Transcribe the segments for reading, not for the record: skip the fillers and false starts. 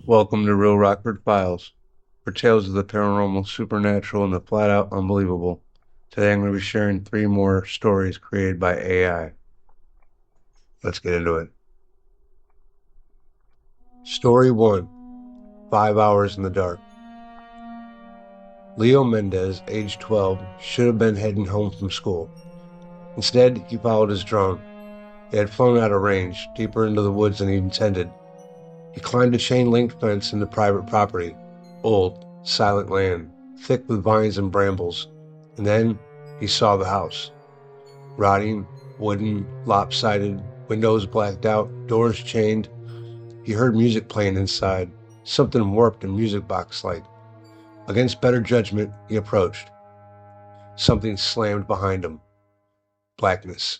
Welcome to Real Rockford Files, for tales of the paranormal, supernatural, and the flat-out unbelievable. Today I'm going to be sharing 3 more stories created by AI. Let's get into it. Story 1. 5 Hours in the Dark. Leo Mendez, age 12, should have been heading home from school. Instead, he followed his drone. It had flown out of range, deeper into the woods than he intended. He climbed a chain-link fence into private property, old, silent land, thick with vines and brambles, and then he saw the house. Rotting, wooden, lopsided, windows blacked out, doors chained. He heard music playing inside, something warped and music box-like. Against better judgment, he approached. Something slammed behind him. Blackness.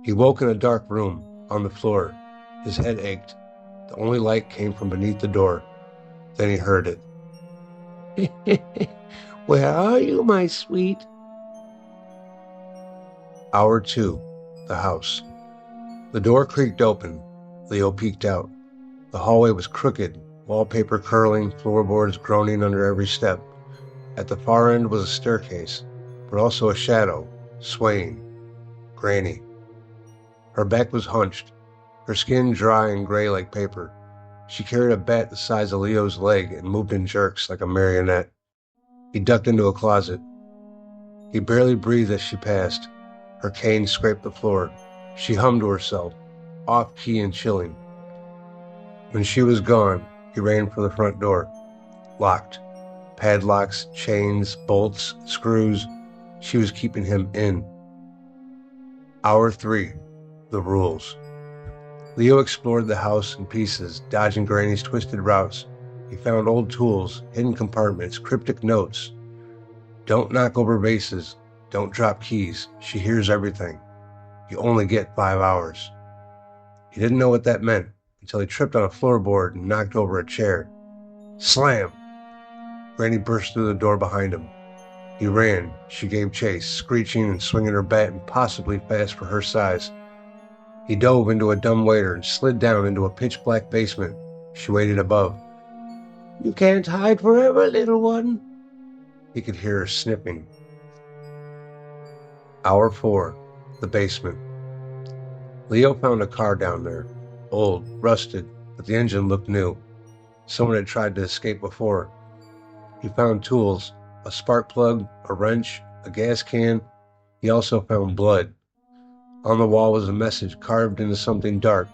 He woke in a dark room, on the floor. His head ached. The only light came from beneath the door. Then he heard it. "Where are you, my sweet?" Hour 2. The house. The door creaked open. Leo peeked out. The hallway was crooked, wallpaper curling, floorboards groaning under every step. At the far end was a staircase, but also a shadow, swaying. Granny. Her back was hunched, her skin dry and gray like paper. She carried a bat the size of Leo's leg and moved in jerks like a marionette. He ducked into a closet. He barely breathed as she passed. Her cane scraped the floor. She hummed to herself, off-key and chilling. When she was gone, he ran for the front door. Locked. Padlocks, chains, bolts, screws. She was keeping him in. Hour 3. The rules. Leo explored the house in pieces, dodging Granny's twisted routes. He found old tools, hidden compartments, cryptic notes. Don't knock over vases. Don't drop keys. She hears everything. You only get 5 hours. He didn't know what that meant until he tripped on a floorboard and knocked over a chair. Slam! Granny burst through the door behind him. He ran. She gave chase, screeching and swinging her bat impossibly fast for her size. He dove into a dumbwaiter and slid down into a pitch-black basement. She waited above. "You can't hide forever, little one." He could hear her sniffing. Hour 4. The basement. Leo found a car down there. Old, rusted, but the engine looked new. Someone had tried to escape before. He found tools, a spark plug, a wrench, a gas can. He also found blood. On the wall was a message carved into something dark.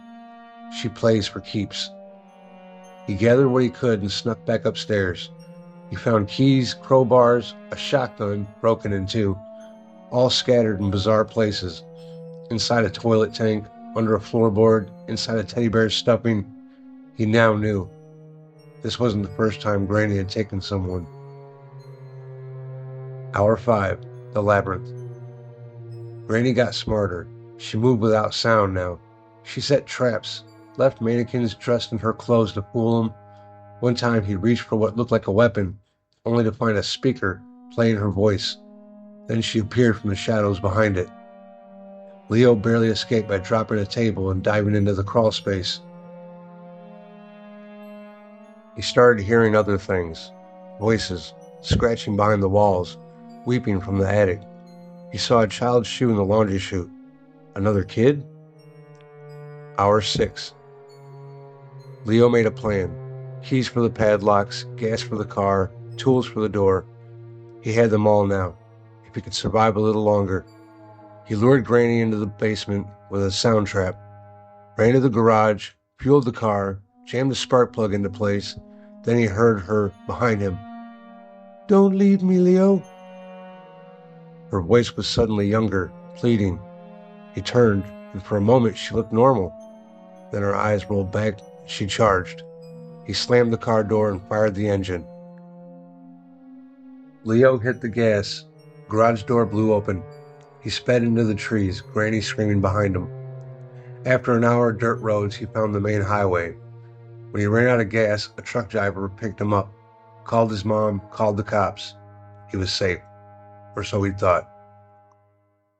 She plays for keeps. He gathered what he could and snuck back upstairs. He found keys, crowbars, a shotgun broken in 2, all scattered in bizarre places. Inside a toilet tank, under a floorboard, inside a teddy bear's stuffing. He now knew. This wasn't the first time Granny had taken someone. Hour 5. The labyrinth. Granny got smarter. She moved without sound now. She set traps, left mannequins dressed in her clothes to fool him. One time he reached for what looked like a weapon, only to find a speaker playing her voice. Then she appeared from the shadows behind it. Leo barely escaped by dropping a table and diving into the crawl space. He started hearing other things. Voices, scratching behind the walls, weeping from the attic. He saw a child's shoe in the laundry chute. Another kid? Hour 6. Leo made a plan. Keys for the padlocks, gas for the car, tools for the door. He had them all now, if he could survive a little longer. He lured Granny into the basement with a sound trap, ran to the garage, fueled the car, jammed the spark plug into place. Then he heard her behind him. "Don't leave me, Leo." Her voice was suddenly younger, pleading. He turned, and for a moment she looked normal. Then her eyes rolled back, and she charged. He slammed the car door and fired the engine. Leo hit the gas. Garage door blew open. He sped into the trees, Granny screaming behind him. After an hour of dirt roads, he found the main highway. When he ran out of gas, a truck driver picked him up, called his mom, called the cops. He was safe, or so he thought.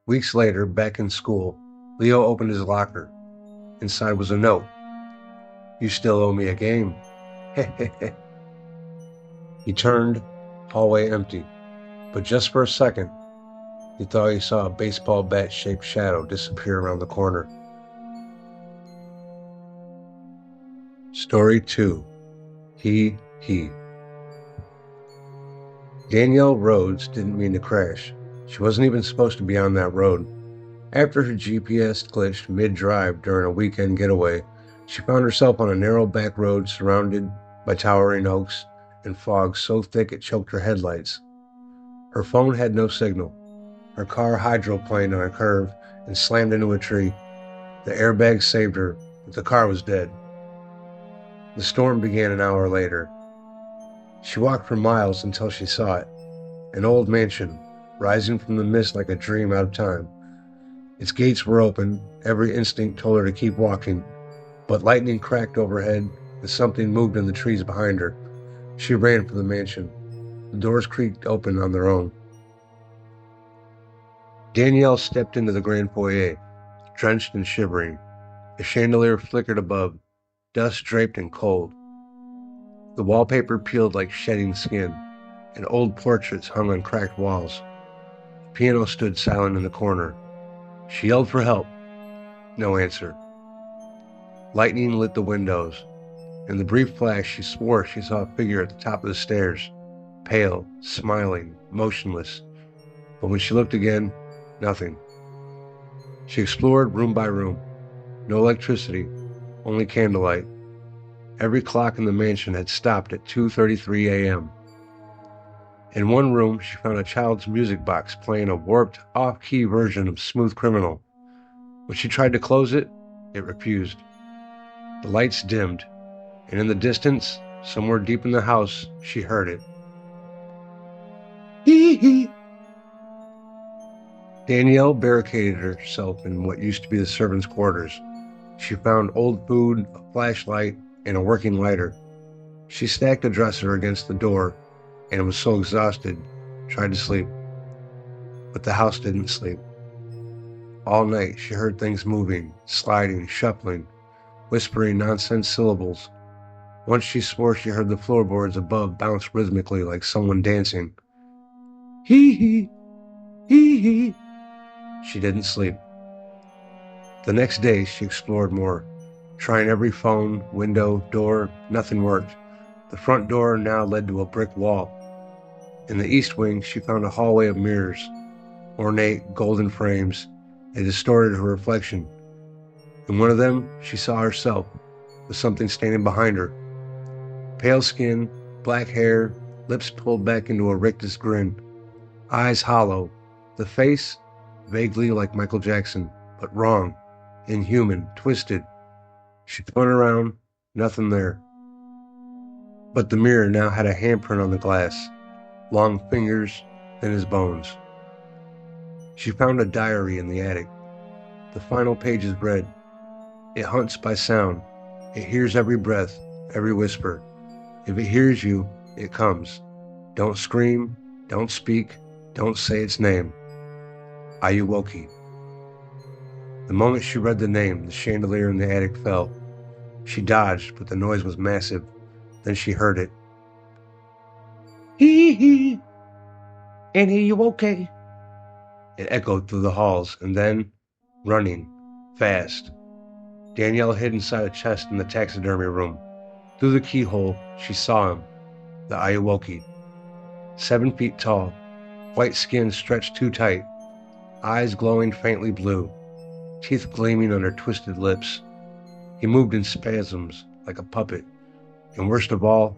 Weeks later, back in school, Leo opened his locker. Inside was a note. "You still owe me a game." He turned, hallway empty, but just for a second, he thought he saw a baseball bat-shaped shadow disappear around the corner. Story 2. He. Danielle Rhodes didn't mean to crash. She wasn't even supposed to be on that road. After her GPS glitched mid-drive during a weekend getaway, she found herself on a narrow back road surrounded by towering oaks and fog so thick it choked her headlights. Her phone had no signal. Her car hydroplaned on a curve and slammed into a tree. The airbag saved her, but the car was dead. The storm began an hour later. She walked for miles until she saw it. An old mansion, rising from the mist like a dream out of time. Its gates were open. Every instinct told her to keep walking, but lightning cracked overhead and something moved in the trees behind her. She ran for the mansion. The doors creaked open on their own. Danielle stepped into the grand foyer, drenched and shivering. A chandelier flickered above, dust draped and cold. The wallpaper peeled like shedding skin, and old portraits hung on cracked walls. The piano stood silent in the corner. She yelled for help. No answer. Lightning lit the windows. In the brief flash, she swore she saw a figure at the top of the stairs, pale, smiling, motionless. But when she looked again, nothing. She explored room by room. No electricity, only candlelight. Every clock in the mansion had stopped at 2:33 a.m. In one room, she found a child's music box playing a warped, off-key version of Smooth Criminal. When she tried to close it, it refused. The lights dimmed, and in the distance, somewhere deep in the house, she heard it. Hee. Danielle barricaded herself in what used to be the servants' quarters. She found old food, a flashlight, and a working lighter. She stacked a dresser against the door and was so exhausted, tried to sleep. But the house didn't sleep. All night she heard things moving, sliding, shuffling, whispering nonsense syllables. Once she swore she heard the floorboards above bounce rhythmically like someone dancing. Hee. She didn't sleep. The next day she explored more, trying every phone, window, door. Nothing worked. The front door now led to a brick wall. In the east wing she found a hallway of mirrors, ornate golden frames. They distorted her reflection. In one of them she saw herself, with something standing behind her. Pale skin, black hair, lips pulled back into a rictus grin, eyes hollow, the face vaguely like Michael Jackson, but wrong, inhuman, twisted. She spun around, nothing there. But the mirror now had a handprint on the glass, long fingers, thin as bones. She found a diary in the attic. The final pages read, "It hunts by sound. It hears every breath, every whisper. If it hears you, it comes. Don't scream, don't speak, don't say its name. Ayuwoki." The moment she read the name, the chandelier in the attic fell. She dodged, but the noise was massive. Then she heard it. Hee. And are you okay? It echoed through the halls, and then, running, fast. Danielle hid inside a chest in the taxidermy room. Through the keyhole, she saw him, the Ayuwoki. 7 feet tall, white skin stretched too tight, eyes glowing faintly blue, teeth gleaming under twisted lips. He moved in spasms, like a puppet, and worst of all,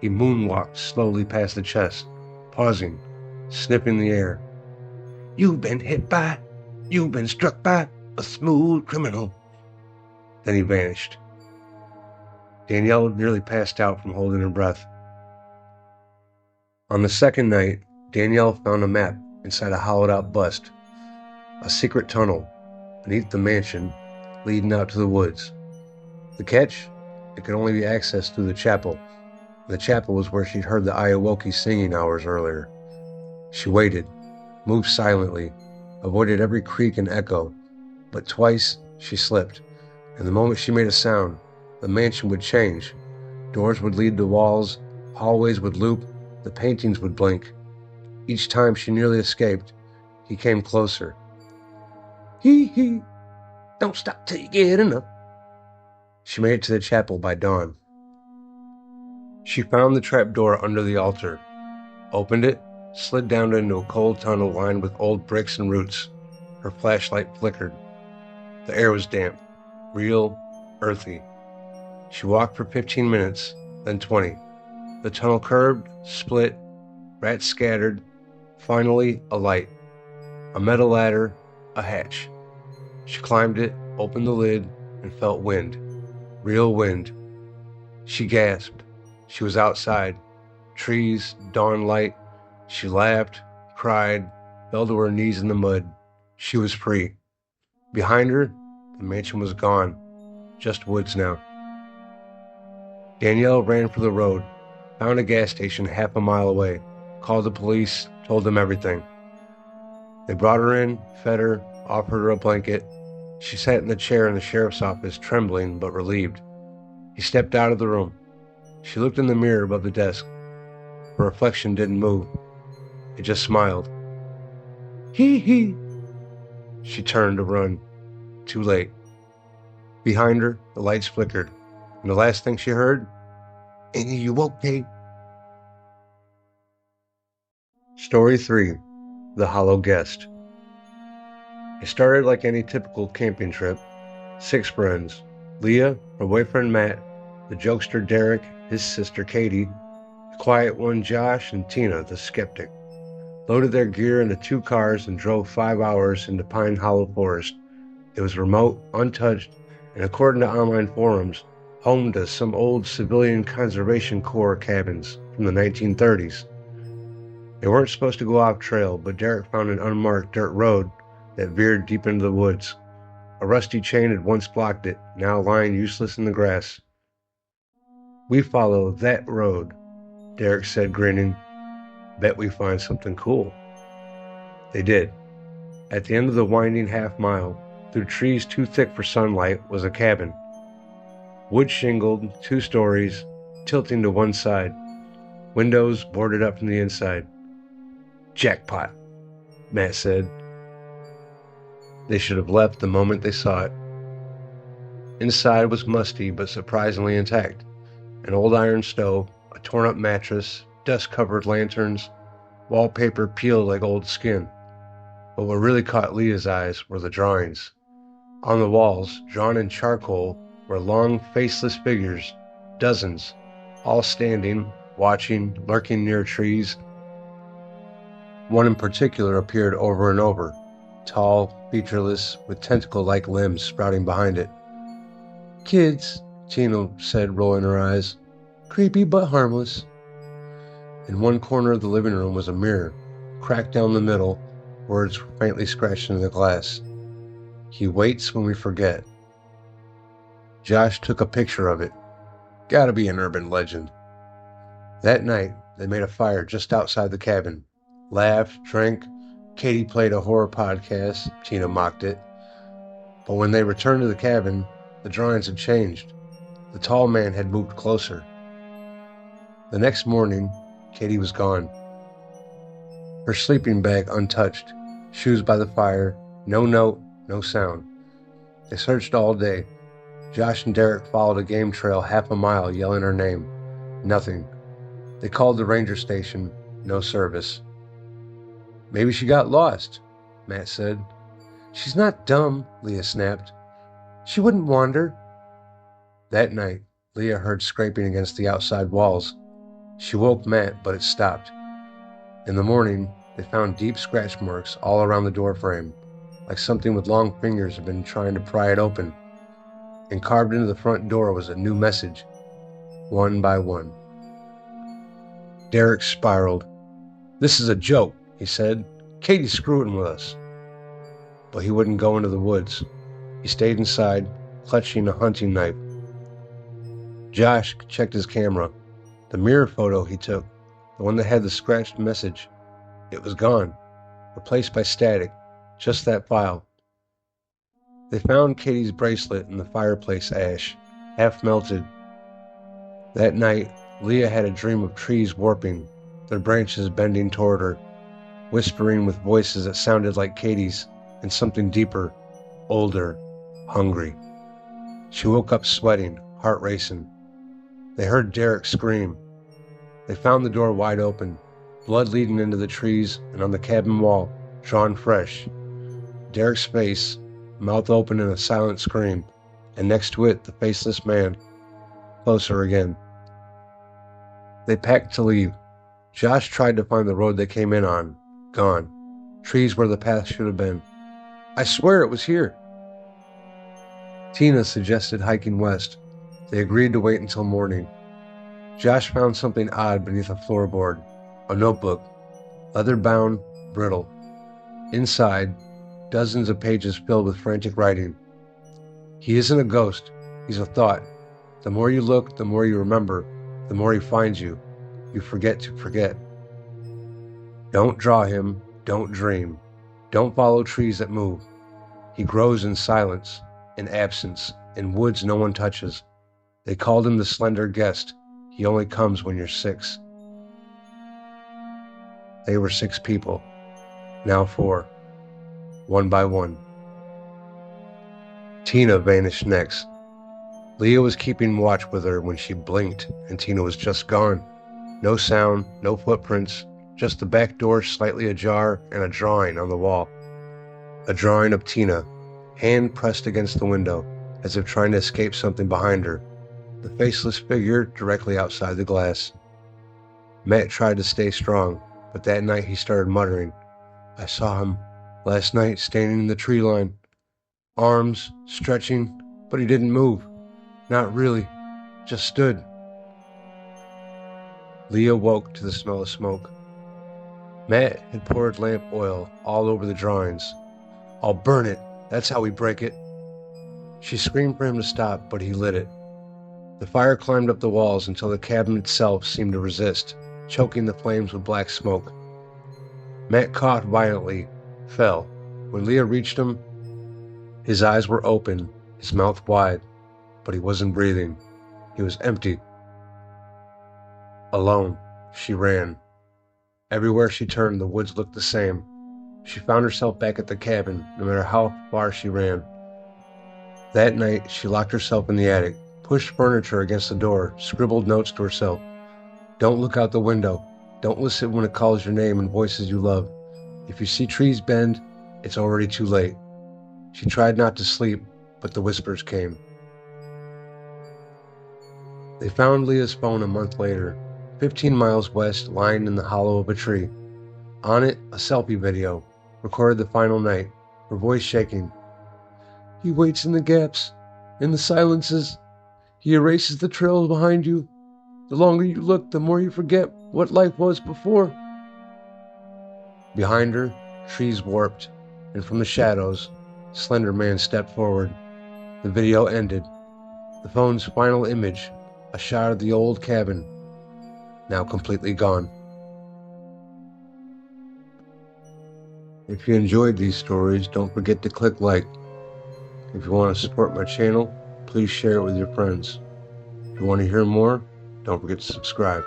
he moonwalked slowly past the chest, pausing, sniffing the air. You've been struck by a smooth criminal. Then he vanished. Danielle nearly passed out from holding her breath. On the second night, Danielle found a map inside a hollowed-out bust, a secret tunnel beneath the mansion leading out to the woods. The catch? It could only be accessed through the chapel. The chapel was where she'd heard the Ayuwoki singing hours earlier. She waited, moved silently, avoided every creak and echo, but twice she slipped, and the moment she made a sound, the mansion would change. Doors would lead to walls, hallways would loop, the paintings would blink. Each time she nearly escaped, he came closer. Hee, don't stop till you get enough. She made it to the chapel by dawn. She found the trap door under the altar, opened it, slid down into a cold tunnel lined with old bricks and roots. Her flashlight flickered. The air was damp, real, earthy. She walked for 15 minutes, then 20. The tunnel curved, split, rats scattered. Finally, a light. A metal ladder, a hatch. She climbed it, opened the lid, and felt wind. Real wind. She gasped. She was outside. Trees, dawn light. She laughed, cried, fell to her knees in the mud. She was free. Behind her, the mansion was gone. Just woods now. Danielle ran for the road, found a gas station half a mile away, called the police, told them everything. They brought her in, fed her, offered her a blanket. She sat in the chair in the sheriff's office, trembling but relieved. He stepped out of the room. She looked in the mirror above the desk. Her reflection didn't move. It just smiled. Hee. She turned to run. Too late. Behind her, the lights flickered, and the last thing she heard, Ayuwoki. Story 3. The Hollow Guest. It started like any typical camping trip. 6 friends. Leah, her boyfriend Matt, the jokester Derek, his sister Katie, the quiet one Josh, and Tina, the skeptic. Loaded their gear into 2 cars and drove 5 hours into Pine Hollow Forest. It was remote, untouched, and according to online forums, home to some old civilian conservation corps cabins from the 1930s. They weren't supposed to go off trail, but Derek found an unmarked dirt road that veered deep into the woods. A rusty chain had once blocked it, now lying useless in the grass. We follow that road, Derek said, grinning. Bet we find something cool. They did. At the end of the winding half mile, through trees too thick for sunlight, was a cabin. Wood shingled, 2 stories, tilting to one side. Windows boarded up from the inside. Jackpot, Matt said. They should have left the moment they saw it. Inside was musty but surprisingly intact. An old iron stove, a torn-up mattress, dust-covered lanterns, wallpaper peeled like old skin. But what really caught Leah's eyes were the drawings. On the walls, drawn in charcoal, were long, faceless figures, dozens, all standing, watching, lurking near trees. One in particular appeared over and over, tall, featureless, with tentacle-like limbs sprouting behind it. Kids, Tina said, rolling her eyes. Creepy but harmless. In one corner of the living room was a mirror, cracked down the middle, words faintly scratched into the glass. He waits when we forget. Josh took a picture of it. Gotta be an urban legend. That night, they made a fire just outside the cabin. Laughed, drank. Katie played a horror podcast. Tina mocked it. But when they returned to the cabin, the drawings had changed. The tall man had moved closer. The next morning, Katie was gone. Her sleeping bag untouched, shoes by the fire, no note, no sound. They searched all day. Josh and Derek followed a game trail half a mile yelling her name. Nothing. They called the ranger station. No service. Maybe she got lost, Matt said. She's not dumb, Leah snapped. She wouldn't wander. That night, Leah heard scraping against the outside walls. She woke Matt, but it stopped. In the morning, they found deep scratch marks all around the doorframe, like something with long fingers had been trying to pry it open. And carved into the front door was a new message, one by one. Derek spiraled. This is a joke, he said. Katie's screwing with us. But he wouldn't go into the woods. He stayed inside, clutching a hunting knife. Josh checked his camera. The mirror photo he took, the one that had the scratched message, it was gone, replaced by static, just that file. They found Katie's bracelet in the fireplace ash, half melted. That night, Leah had a dream of trees warping, their branches bending toward her, whispering with voices that sounded like Katie's, and something deeper, older, hungry. She woke up sweating, heart racing. They heard Derek scream. They found the door wide open, blood leading into the trees and on the cabin wall, drawn fresh. Derek's face, mouth open in a silent scream, and next to it, the faceless man. Closer again. They packed to leave. Josh tried to find the road they came in on. Gone. Trees where the path should have been. I swear it was here. Tina suggested hiking west. They agreed to wait until morning. Josh found something odd beneath a floorboard. A notebook. Leather-bound, brittle. Inside, dozens of pages filled with frantic writing. He isn't a ghost. He's a thought. The more you look, the more you remember. The more he finds you. You forget to forget. Don't draw him. Don't dream. Don't follow trees that move. He grows in silence, in absence, in woods no one touches. They called him the slender guest. He only comes when you're 6. They were 6 people. Now 4. One by one. Tina vanished next. Leah was keeping watch with her when she blinked, and Tina was just gone. No sound, no footprints, just the back door slightly ajar and a drawing on the wall. A drawing of Tina, hand pressed against the window, as if trying to escape something behind her. The faceless figure directly outside the glass. Matt tried to stay strong, but that night he started muttering. I saw him last night standing in the tree line. Arms stretching, but he didn't move. Not really, just stood. Leah woke to the smell of smoke. Matt had poured lamp oil all over the drawings. I'll burn it, that's how we break it. She screamed for him to stop, but he lit it. The fire climbed up the walls until the cabin itself seemed to resist, choking the flames with black smoke. Matt coughed violently, fell. When Leah reached him, his eyes were open, his mouth wide, but he wasn't breathing. He was empty. Alone, she ran. Everywhere she turned, the woods looked the same. She found herself back at the cabin, no matter how far she ran. That night, she locked herself in the attic, pushed furniture against the door, scribbled notes to herself. Don't look out the window. Don't listen when it calls your name and voices you love. If you see trees bend, it's already too late. She tried not to sleep, but the whispers came. They found Leah's phone a month later, 15 miles west, lying in the hollow of a tree. On it, a selfie video, recorded the final night, her voice shaking. He waits in the gaps, in the silences. He erases the trails behind you. The longer you look, the more you forget what life was before. Behind her, trees warped, and from the shadows, Slenderman stepped forward. The video ended. The phone's final image, a shot of the old cabin, now completely gone. If you enjoyed these stories, don't forget to click like. If you want to support my channel, please share it with your friends. If you want to hear more, don't forget to subscribe.